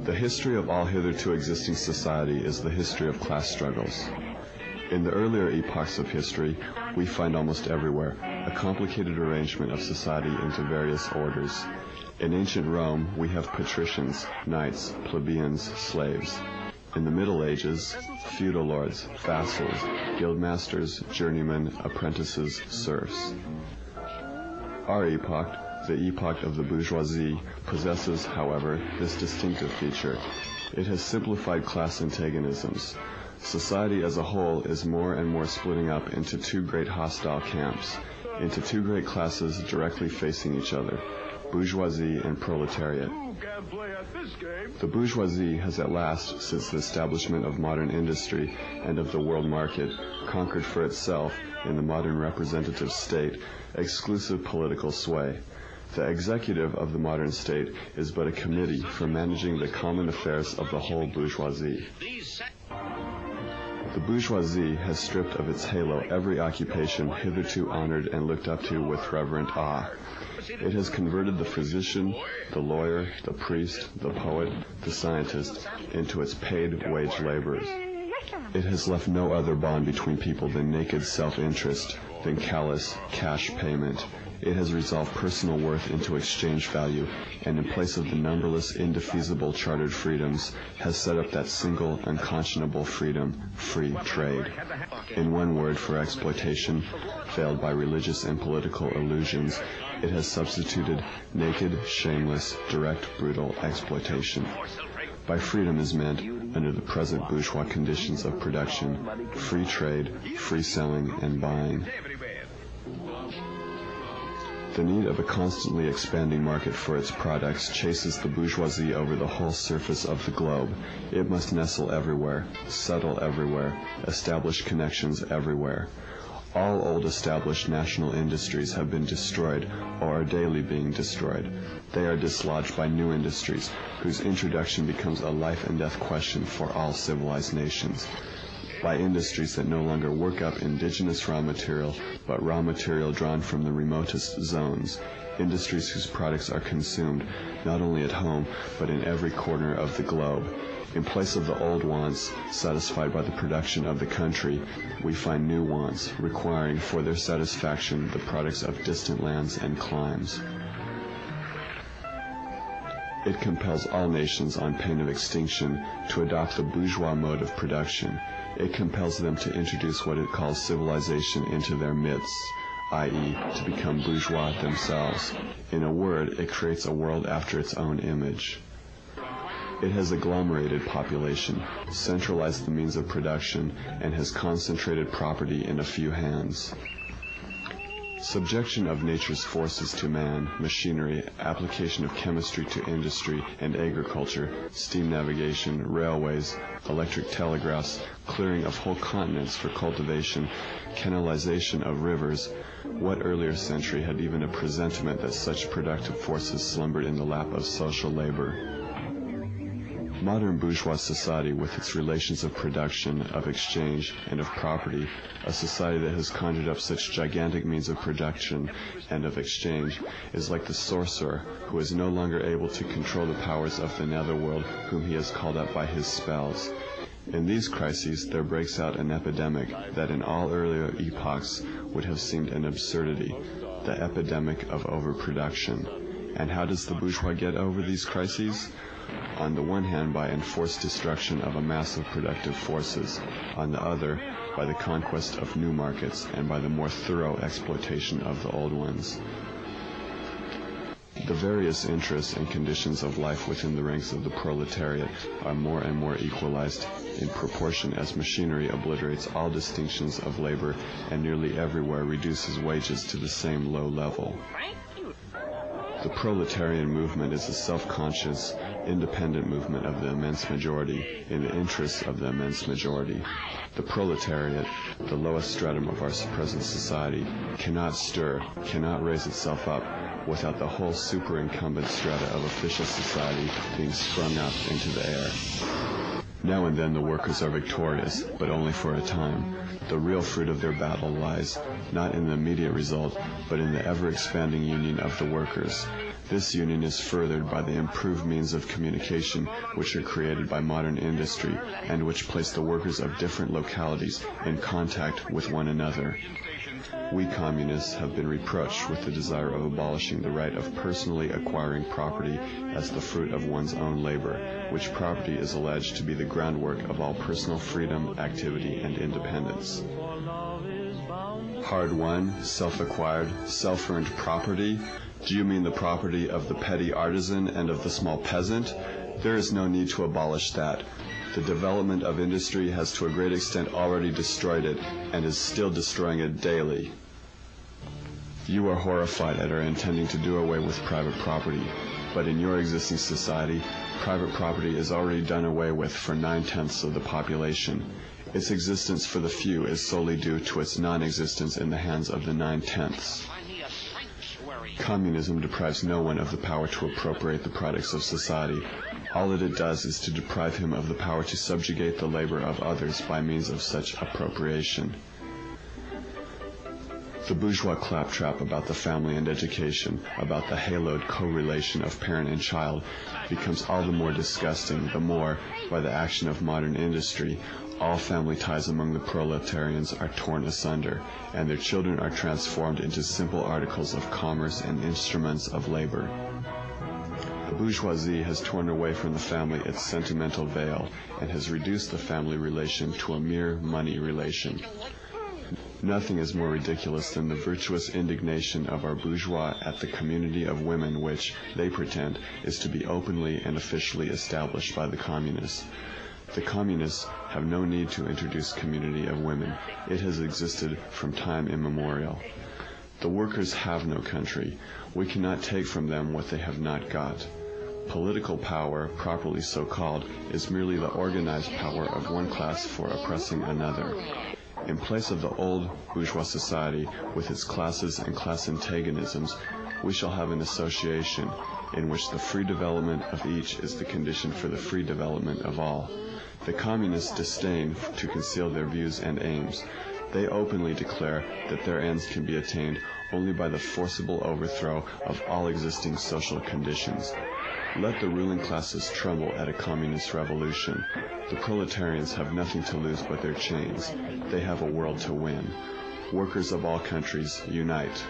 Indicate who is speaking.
Speaker 1: The history of all hitherto existing society is the history of class struggles. In the earlier epochs of history, we find almost everywhere a complicated arrangement of society into various orders. In ancient Rome, we have patricians, knights, plebeians, slaves. In the Middle Ages, feudal lords, vassals, guildmasters, journeymen, apprentices, serfs. Our epoch, the epoch of the bourgeoisie, possesses, however, this distinctive feature. It has simplified class antagonisms. Society as a whole is more and more splitting up into two great hostile camps, into two great classes directly facing each other, bourgeoisie and proletariat. The bourgeoisie has at last, since the establishment of modern industry and of the world market, conquered for itself, in the modern representative state, exclusive political sway. The executive of the modern state is but a committee for managing the common affairs of the whole bourgeoisie. The bourgeoisie has stripped of its halo every occupation hitherto honored and looked up to with reverent awe. It has converted the physician, the lawyer, the priest, the poet, the scientist into its paid wage laborers. It has left no other bond between people than naked self-interest, than callous cash payment. It has resolved personal worth into exchange value, and in place of the numberless, indefeasible chartered freedoms, has set up that single, unconscionable freedom, free trade. In one word for exploitation, veiled by religious and political illusions, it has substituted naked, shameless, direct, brutal exploitation. By freedom is meant, under the present bourgeois conditions of production, free trade, free selling and buying. The need of a constantly expanding market for its products chases the bourgeoisie over the whole surface of the globe. It must nestle everywhere, settle everywhere, establish connections everywhere. All old established national industries have been destroyed or are daily being destroyed. They are dislodged by new industries, whose introduction becomes a life and death question for all civilized nations. By industries that no longer work up indigenous raw material, but raw material drawn from the remotest zones, industries whose products are consumed not only at home, but in every corner of the globe. In place of the old wants satisfied by the production of the country, we find new wants requiring for their satisfaction the products of distant lands and climes. It compels all nations on pain of extinction to adopt the bourgeois mode of production. It compels them to introduce what it calls civilization into their midst, i.e., to become bourgeois themselves. In a word, it creates a world after its own image. It has agglomerated population, centralized the means of production, and has concentrated property in a few hands. Subjection of nature's forces to man, machinery, application of chemistry to industry and agriculture, steam navigation, railways, electric telegraphs, clearing of whole continents for cultivation, canalization of rivers. What earlier century had even a presentiment that such productive forces slumbered in the lap of social labor? Modern bourgeois society, with its relations of production, of exchange, and of property, a society that has conjured up such gigantic means of production and of exchange, is like the sorcerer who is no longer able to control the powers of the netherworld whom he has called up by his spells. In these crises there breaks out an epidemic that in all earlier epochs would have seemed an absurdity, the epidemic of overproduction. And how does the bourgeois get over these crises? On the one hand, by enforced destruction of a mass of productive forces, on the other, by the conquest of new markets and by the more thorough exploitation of the old ones. The various interests and conditions of life within the ranks of the proletariat are more and more equalized in proportion as machinery obliterates all distinctions of labor and nearly everywhere reduces wages to the same low level. The proletarian movement is a self-conscious, independent movement of the immense majority in the interests of the immense majority. The proletariat, the lowest stratum of our present society, cannot stir, cannot raise itself up without the whole superincumbent strata of official society being sprung up into the air. Now and then the workers are victorious, but only for a time. The real fruit of their battle lies, not in the immediate result, but in the ever-expanding union of the workers. This union is furthered by the improved means of communication which are created by modern industry and which place the workers of different localities in contact with one another. We communists have been reproached with the desire of abolishing the right of personally acquiring property as the fruit of one's own labor, which property is alleged to be the groundwork of all personal freedom, activity, and independence. Hard-won, self-acquired, self-earned property? Do you mean the property of the petty artisan and of the small peasant? There is no need to abolish that. The development of industry has to a great extent already destroyed it and is still destroying it daily. You are horrified at our intending to do away with private property, but in your existing society, private property is already done away with for 9/10 of the population. Its existence for the few is solely due to its non-existence in the hands of the 9/10. Communism deprives no one of the power to appropriate the products of society. All that it does is to deprive him of the power to subjugate the labor of others by means of such appropriation. The bourgeois claptrap about the family and education, about the haloed co-relation of parent and child, becomes all the more disgusting the more, by the action of modern industry, all family ties among the proletarians are torn asunder, and their children are transformed into simple articles of commerce and instruments of labor. The bourgeoisie has torn away from the family its sentimental veil, and has reduced the family relation to a mere money relation. Nothing is more ridiculous than the virtuous indignation of our bourgeois at the community of women which, they pretend, is to be openly and officially established by the communists. The communists have no need to introduce community of women. It has existed from time immemorial. The workers have no country. We cannot take from them what they have not got. Political power, properly so called, is merely the organized power of one class for oppressing another. In place of the old bourgeois society, with its classes and class antagonisms, we shall have an association in which the free development of each is the condition for the free development of all. The communists disdain to conceal their views and aims. They openly declare that their ends can be attained only by the forcible overthrow of all existing social conditions. Let the ruling classes tremble at a communist revolution. The proletarians have nothing to lose but their chains. They have a world to win. Workers of all countries, unite.